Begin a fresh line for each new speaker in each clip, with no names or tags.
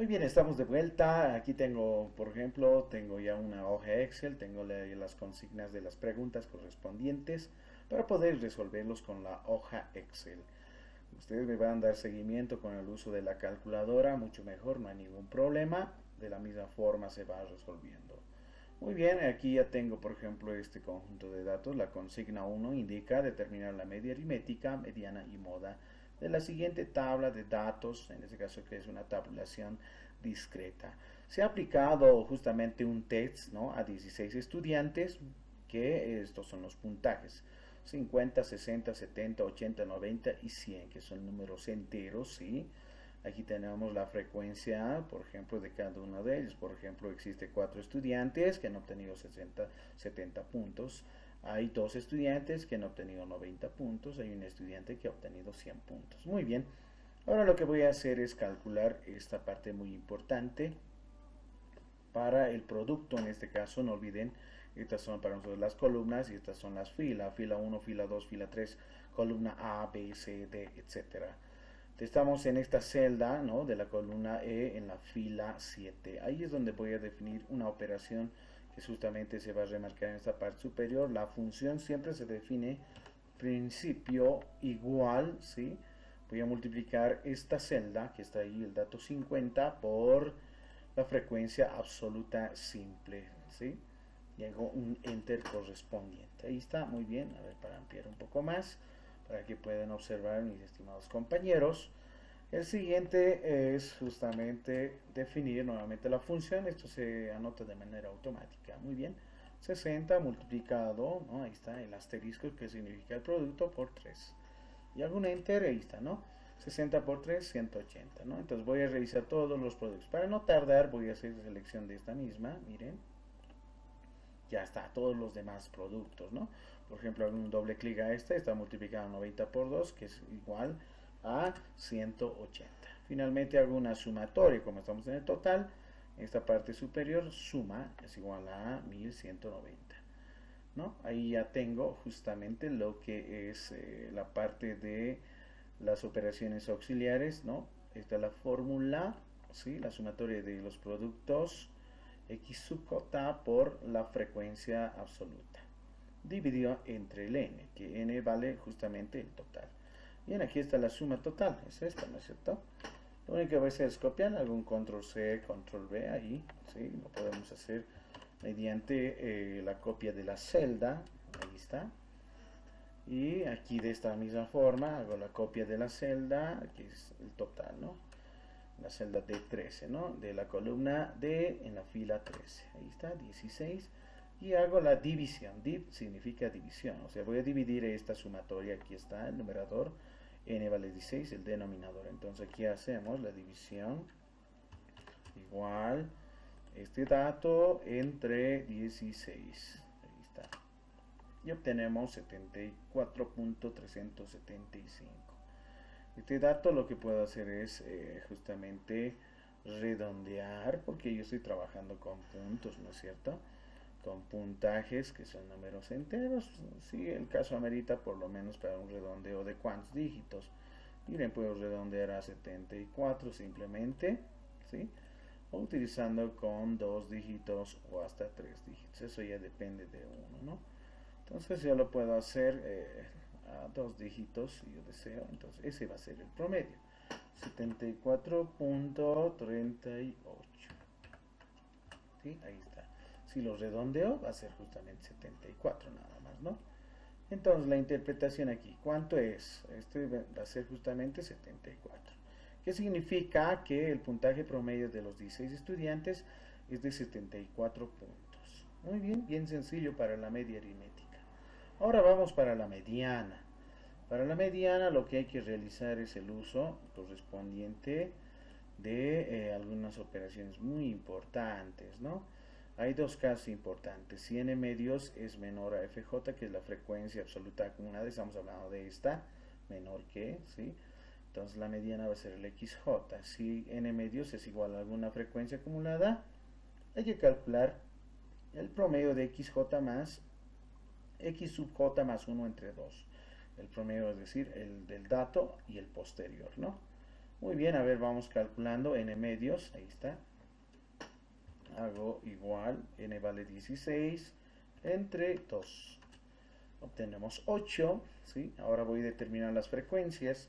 Muy bien, estamos de vuelta. Aquí tengo, por ejemplo, tengo ya una hoja Excel, tengo las consignas de las preguntas correspondientes para poder resolverlos con la hoja Excel. Ustedes me van a dar seguimiento con el uso de la calculadora, mucho mejor, no hay ningún problema. De la misma forma se va resolviendo. Muy bien, aquí ya tengo, por ejemplo, este conjunto de datos. La consigna 1 indica determinar la media aritmética, mediana y moda de la siguiente tabla de datos, en este caso que es una tabulación discreta. Se ha aplicado justamente un test, ¿no?, a 16 estudiantes, que estos son los puntajes: 50, 60, 70, 80, 90 y 100, que son números enteros, ¿sí? Aquí tenemos la frecuencia, por ejemplo, de cada uno de ellos. Por ejemplo, existe 4 estudiantes que han obtenido 70 puntos. Hay 2 estudiantes que han obtenido 90 puntos. Hay un estudiante que ha obtenido 100 puntos. Muy bien. Ahora lo que voy a hacer es calcular esta parte muy importante para el producto. En este caso, no olviden, estas son para nosotros las columnas y estas son las filas. Fila 1, fila 2, fila 3, columna A, B, C, D, etcétera. Estamos en esta celda, ¿no?, de la columna E en la fila 7. Ahí es donde voy a definir una operación que justamente se va a remarcar en esta parte superior. La función siempre se define principio igual, ¿sí? Voy a multiplicar esta celda que está ahí, el dato 50, por la frecuencia absoluta simple, ¿sí? Y hago un enter correspondiente. Ahí está, muy bien. A ver, para ampliar un poco más, para que puedan observar mis estimados compañeros. El siguiente es justamente definir nuevamente la función. Esto se anota de manera automática. Muy bien. 60 multiplicado, ¿no?, ahí está el asterisco que significa el producto, por 3. Y hago un enter, ahí está, ¿no? 60 por 3, 180, ¿no? Entonces voy a revisar todos los productos. Para no tardar, voy a hacer selección de esta misma, miren. Ya está, todos los demás productos, ¿no? Por ejemplo, hago un doble clic a este, está multiplicado 90 por 2, que es igual a 180. Finalmente hago una sumatoria, como estamos en el total, en esta parte superior, suma es igual a 1190, ¿no? Ahí ya tengo justamente lo que es la parte de las operaciones auxiliares, ¿no? Esta es la fórmula, ¿sí? La sumatoria de los productos x sub j por la frecuencia absoluta, dividido entre el n, que n vale justamente el total. Bien, aquí está la suma total, es esta, ¿no es cierto? Lo único que voy a hacer es copiar, algún control C, control V ahí, ¿sí? Lo podemos hacer mediante la copia de la celda, ahí está. Y aquí de esta misma forma hago la copia de la celda, aquí es el total, ¿no? La celda D13, ¿no?, de la columna D en la fila 13. Ahí está, 16. Y hago la división. Div significa división. O sea, voy a dividir esta sumatoria. Aquí está el numerador. N vale 16, el denominador. Entonces aquí hacemos la división igual este dato entre 16. Ahí está. Y obtenemos 74.375. Este dato lo que puedo hacer es justamente redondear, porque yo estoy trabajando con puntos, ¿no es cierto? Con puntajes que son números enteros. Si el caso amerita, por lo menos para un redondeo de cuántos dígitos. Miren, puedo redondear a 74 simplemente, ¿sí? O utilizando con 2 dígitos o hasta 3 dígitos. Eso ya depende de uno, ¿no? Entonces yo lo puedo hacer a 2 dígitos si yo deseo. Entonces ese va a ser el promedio: 74.38. ¿Sí? Ahí está. Si lo redondeo va a ser justamente 74 nada más, ¿no? Entonces la interpretación aquí, ¿cuánto es? Este va a ser justamente 74. ¿Qué significa? Que el puntaje promedio de los 16 estudiantes es de 74 puntos. Muy bien, bien sencillo para la media aritmética. Ahora vamos para la mediana. Para la mediana lo que hay que realizar es el uso correspondiente de algunas operaciones muy importantes, ¿no? Hay dos casos importantes. Si n medios es menor a fj, que es la frecuencia absoluta acumulada, estamos hablando de esta, menor que, ¿sí? Entonces la mediana va a ser el xj. Si n medios es igual a alguna frecuencia acumulada, hay que calcular el promedio de xj más x sub j más 1 entre 2. El promedio, es decir, el del dato y el posterior, ¿no? Muy bien, a ver, vamos calculando n medios, ahí está. Hago igual, n vale 16 entre 2. Obtenemos 8, ¿sí? Ahora voy a determinar las frecuencias.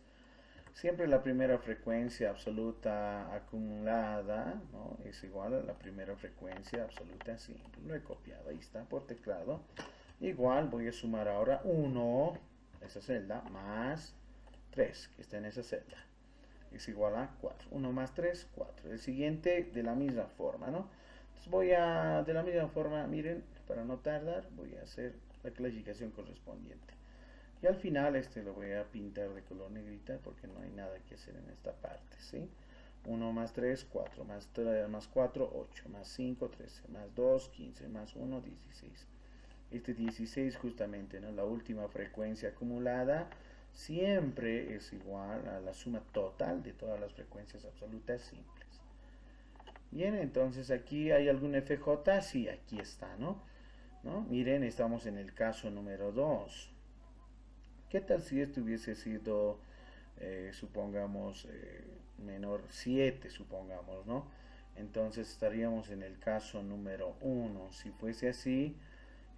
Siempre la primera frecuencia absoluta acumulada, ¿no?, es igual a la primera frecuencia absoluta simple. Lo he copiado, ahí está, por teclado. Igual voy a sumar ahora 1, esa celda, más 3, que está en esa celda. Es igual a 4. 1 más 3, 4. El siguiente de la misma forma, ¿no? Entonces de la misma forma, miren, para no tardar, voy a hacer la clasificación correspondiente. Y al final lo voy a pintar de color negrita porque no hay nada que hacer en esta parte, ¿sí? 1 más 3, 4, más 3, más 4, 8, más 5, 13, más 2, 15, más 1, 16. 16 justamente, ¿no? La última frecuencia acumulada siempre es igual a la suma total de todas las frecuencias absolutas simples. Bien, entonces aquí hay algún FJ, sí, aquí está, ¿no? Miren, estamos en el caso número 2. ¿Qué tal si esto hubiese sido, supongamos, menor 7, supongamos, ¿no? Entonces estaríamos en el caso número 1. Si fuese así,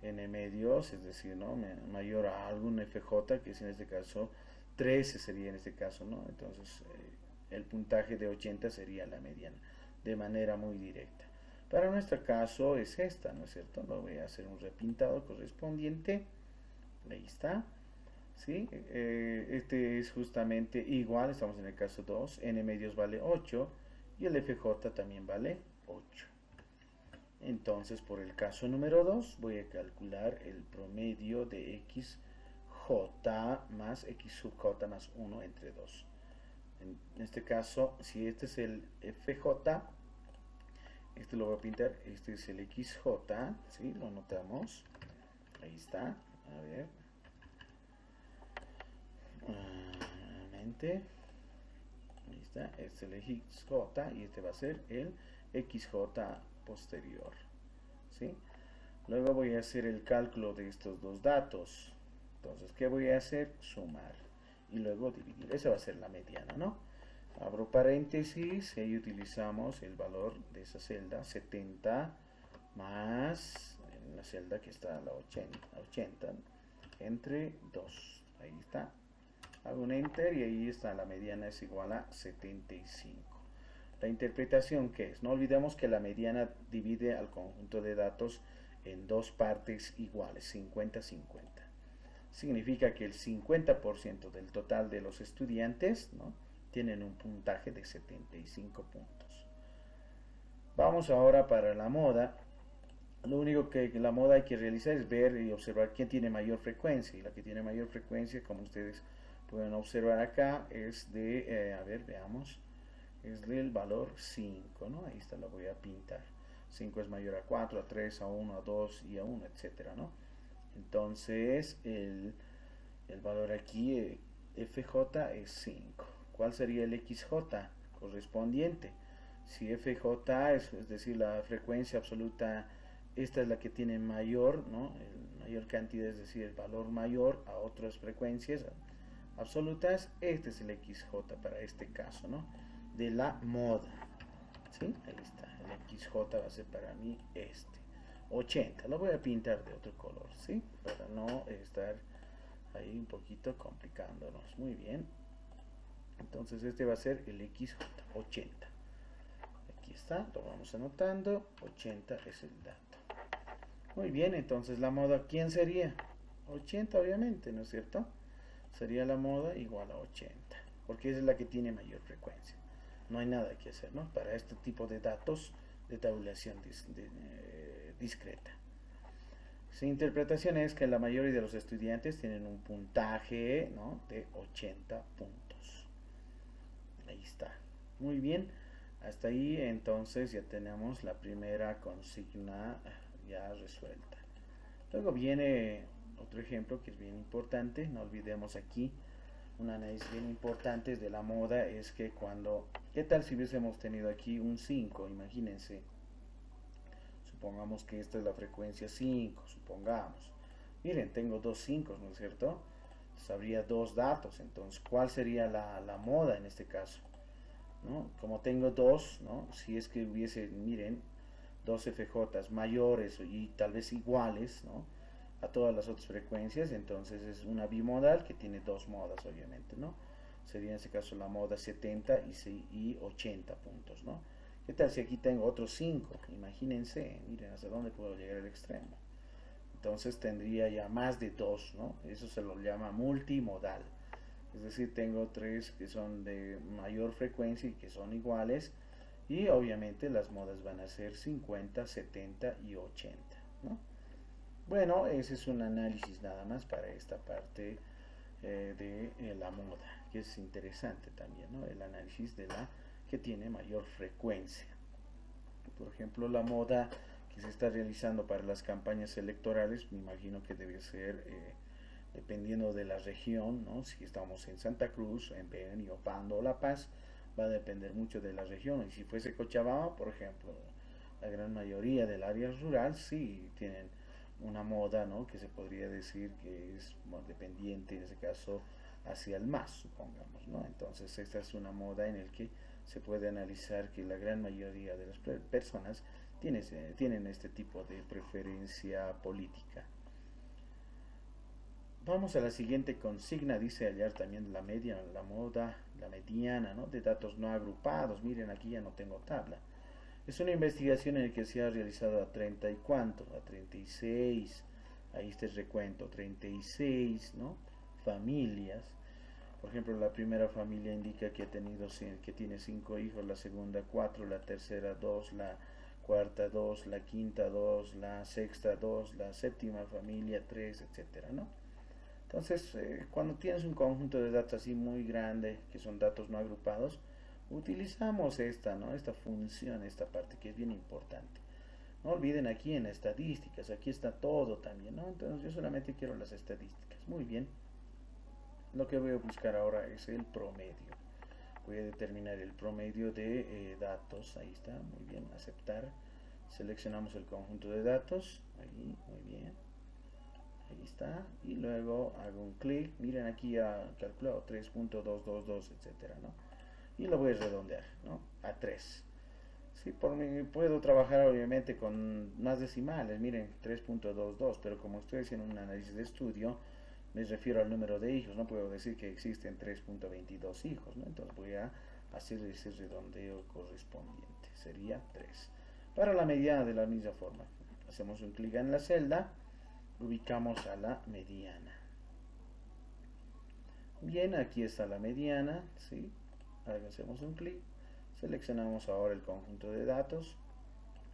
n medios, es decir, ¿no?, mayor a algún FJ, que es en este caso 13 sería en este caso, ¿no? Entonces el puntaje de 80 sería la mediana, de manera muy directa. Para nuestro caso es esta, ¿no es cierto? Lo voy a hacer un repintado correspondiente. Ahí está. ¿Sí? Este es justamente igual, estamos en el caso 2, n medios vale 8 y el FJ también vale 8. Entonces, por el caso número 2, voy a calcular el promedio de XJ más X sub J más 1 entre 2. En este caso, si este es el FJ, este lo voy a pintar, este es el XJ, ¿sí? Lo notamos. Ahí está. A ver. Nuevamente. Ahí está. Este es el XJ y este va a ser el XJ posterior. ¿Sí? Luego voy a hacer el cálculo de estos dos datos. Entonces, ¿qué voy a hacer? Sumar. Y luego dividir. Esa va a ser la mediana, ¿no? Abro paréntesis y ahí utilizamos el valor de esa celda, 70 más en la celda que está a la 80 entre 2. Ahí está. Hago un enter y ahí está, la mediana es igual a 75. La interpretación, ¿qué es? No olvidemos que la mediana divide al conjunto de datos en dos partes iguales, 50-50. Significa que el 50% del total de los estudiantes, ¿no?, tienen un puntaje de 75 puntos. Vamos ahora para la moda. Lo único que la moda hay que realizar es ver y observar quién tiene mayor frecuencia. Y la que tiene mayor frecuencia, como ustedes pueden observar acá, es de, a ver, veamos, es del valor 5, ¿no? Ahí está, la voy a pintar. 5 es mayor a 4, a 3, a 1, a 2 y a 1, etcétera, ¿no? Entonces, el valor aquí, FJ, es 5. ¿Cuál sería el XJ correspondiente? Si FJ es decir, la frecuencia absoluta, esta es la que tiene mayor, ¿no?, mayor cantidad, es decir, el valor mayor a otras frecuencias absolutas, este es el XJ para este caso, ¿no?, de la moda. ¿Sí? Ahí está, el XJ va a ser para mí este. 80, lo voy a pintar de otro color, ¿sí? Para no estar ahí un poquito complicándonos. Muy bien. Entonces este va a ser el XJ, 80. Aquí está, lo vamos anotando. 80 es el dato. Muy bien, entonces la moda, ¿quién sería? 80 obviamente, ¿no es cierto? Sería la moda igual a 80, porque esa es la que tiene mayor frecuencia. No hay nada que hacer, ¿no?, para este tipo de datos de tabulación discreta. Su interpretación es que la mayoría de los estudiantes tienen un puntaje, ¿no?, de 80 puntos. Ahí está. Muy bien. Hasta ahí entonces ya tenemos la primera consigna ya resuelta. Luego viene otro ejemplo que es bien importante. No olvidemos aquí un análisis bien importante de la moda es que ¿qué tal si hubiésemos tenido aquí un 5? Imagínense. Supongamos que esta es la frecuencia 5, supongamos. Miren, tengo dos 5, ¿no es cierto? Entonces habría dos datos. Entonces, ¿cuál sería la moda en este caso? ¿no? Como tengo dos, ¿no? Si es que hubiese, miren, dos FJs mayores y tal vez iguales, ¿no? A todas las otras frecuencias, entonces es una bimodal que tiene dos modas, obviamente, ¿no? Sería en este caso la moda 70 y 80 puntos, ¿no? ¿Qué tal si aquí tengo otros 5? Imagínense, miren hasta dónde puedo llegar al extremo. Entonces tendría ya más de dos, ¿no? Eso se lo llama multimodal. Es decir, tengo tres que son de mayor frecuencia y que son iguales. Y obviamente las modas van a ser 50, 70 y 80, ¿no? Bueno, ese es un análisis nada más para esta parte de la moda, que es interesante también, ¿no? El análisis de la que tiene mayor frecuencia. Por ejemplo, la moda que se está realizando para las campañas electorales, me imagino que debe ser dependiendo de la región, ¿no? Si estamos en Santa Cruz, en Beni, Opando o La Paz, va a depender mucho de la región. Y si fuese Cochabamba, por ejemplo, la gran mayoría del área rural sí tienen una moda, ¿no? Que se podría decir que es bueno, dependiente, en ese caso, hacia el más, supongamos, ¿no? Entonces, esta es una moda en el que se puede analizar que la gran mayoría de las personas tienen este tipo de preferencia política. Vamos a la siguiente consigna, dice hallar también la media, la moda, la mediana, ¿no? De datos no agrupados. Miren, aquí ya no tengo tabla. Es una investigación en la que se ha realizado a 30 y cuánto, a 36, ahí está el recuento, 36, ¿no? Familias. Por ejemplo, la primera familia indica que ha tenido, que tiene 5 hijos, la segunda 4, la tercera 2, la cuarta 2, la quinta 2, la sexta 2, la séptima familia 3, etcétera, ¿no? Entonces, cuando tienes un conjunto de datos así muy grande, que son datos no agrupados, utilizamos esta, ¿no? Esta función, esta parte que es bien importante. No olviden aquí en estadísticas, aquí está todo también, ¿no? Entonces yo solamente quiero las estadísticas. Muy bien. Lo que voy a buscar ahora es el promedio. Voy a determinar el promedio de datos. Ahí está, muy bien, aceptar. Seleccionamos el conjunto de datos. Ahí, muy bien. Ahí está. Y luego hago un clic. Miren aquí ya calculado 3.222, etcétera, ¿no? Y lo voy a redondear, ¿no? A 3. Sí, por mí puedo trabajar obviamente con más decimales, miren, 3.22, pero como estoy haciendo un análisis de estudio, me refiero al número de hijos, no puedo decir que existen 3.22 hijos, ¿no? Entonces voy a hacer ese redondeo correspondiente, sería 3. Para la mediana de la misma forma, hacemos un clic en la celda, ubicamos a la mediana. Bien, aquí está la mediana, ¿sí? Ahora hacemos un clic, seleccionamos ahora el conjunto de datos,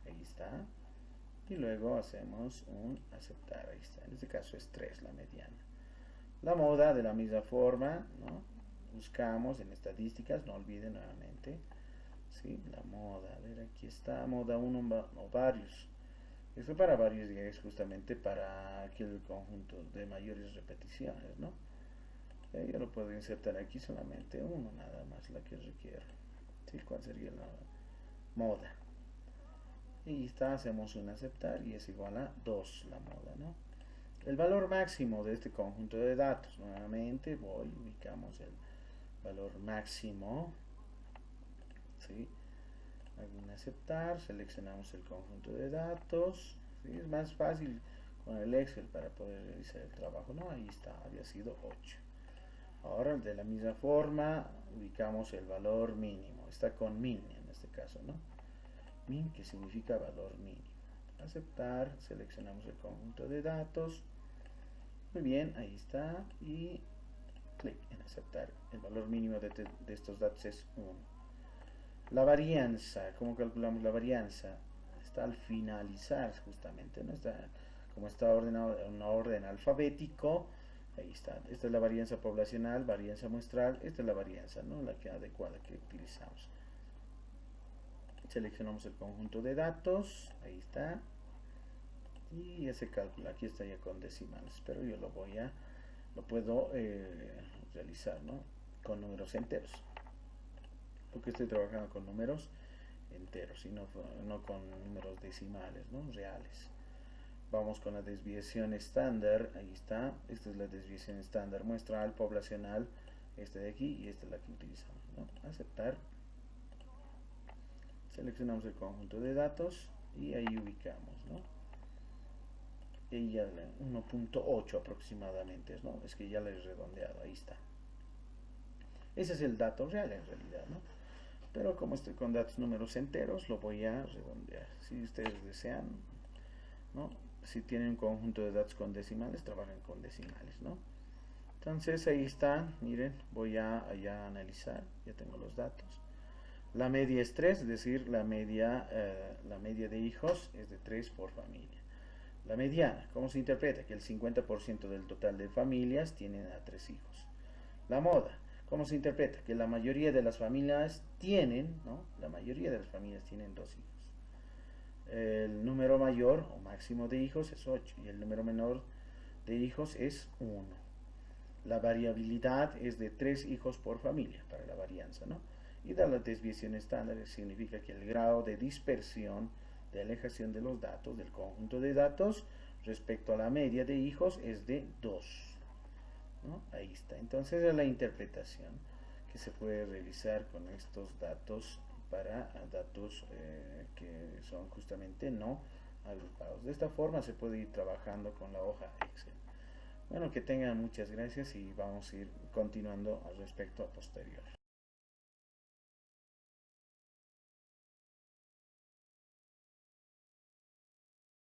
ahí está, y luego hacemos un aceptar, ahí está, en este caso es 3 la mediana. La moda de la misma forma, ¿no? Buscamos en estadísticas, no olviden nuevamente, ¿sí? La moda, a ver, aquí está, moda 1 o varios. Esto para varios ya es justamente para aquel conjunto de mayores repeticiones, ¿no? Yo lo puedo insertar aquí solamente uno nada más, la que requiero. ¿Sí? ¿Cuál sería la moda? Y está, hacemos un aceptar y es igual a 2 la moda, ¿no? El valor máximo de este conjunto de datos, nuevamente ubicamos el valor máximo, ¿sí? Hago un aceptar, seleccionamos el conjunto de datos, ¿sí? Es más fácil con el Excel para poder realizar el trabajo, ¿no? Ahí está, había sido 8. Ahora de la misma forma ubicamos el valor mínimo, está con min en este caso, ¿no? Min que significa valor mínimo. Aceptar, seleccionamos el conjunto de datos, muy bien, ahí está, y clic en aceptar. El valor mínimo de estos datos es 1. La varianza, ¿cómo calculamos la varianza? Está al finalizar justamente, ¿no? Está, como está ordenado en un orden alfabético, ahí está. Esta es la varianza poblacional, varianza muestral, esta es la varianza, ¿no? La que adecuada que utilizamos. Seleccionamos el conjunto de datos, ahí está. Y ese cálculo, aquí está ya con decimales, pero yo lo puedo realizar, ¿no? Con números enteros, porque estoy trabajando con números enteros y no con números decimales, ¿no? Reales. Vamos con la desviación estándar, ahí está, esta es la desviación estándar muestral poblacional, esta de aquí y esta es la que utilizamos, ¿no? Aceptar, Seleccionamos el conjunto de datos y ahí ubicamos, ¿no? Y ya 1.8 aproximadamente, ¿no? Es que ya le he redondeado, ahí está. Ese es el dato real en realidad, ¿no? Pero como estoy con datos números enteros, lo voy a redondear. Si ustedes desean, ¿no? Si tienen un conjunto de datos con decimales, trabajan con decimales, ¿no? Entonces ahí está, miren, voy a analizar, ya tengo los datos. La media es 3, es decir, la media de hijos es de 3 por familia. La mediana, ¿cómo se interpreta? Que el 50% del total de familias tienen a 3 hijos. La moda, ¿cómo se interpreta? Que la mayoría de las familias tienen, ¿no? La mayoría de las familias tienen 2 hijos. El número mayor o máximo de hijos es 8 y el número menor de hijos es 1. La variabilidad es de 3 hijos por familia para la varianza, ¿no? Y da la desviación estándar, significa que el grado de dispersión de alejación de los datos, del conjunto de datos, respecto a la media de hijos es de 2, ¿no? Ahí está. Entonces es la interpretación que se puede realizar con estos datos para datos que son justamente no agrupados. De esta forma se puede ir trabajando con la hoja Excel. Bueno, que tengan muchas gracias y vamos a ir continuando al respecto a posterior.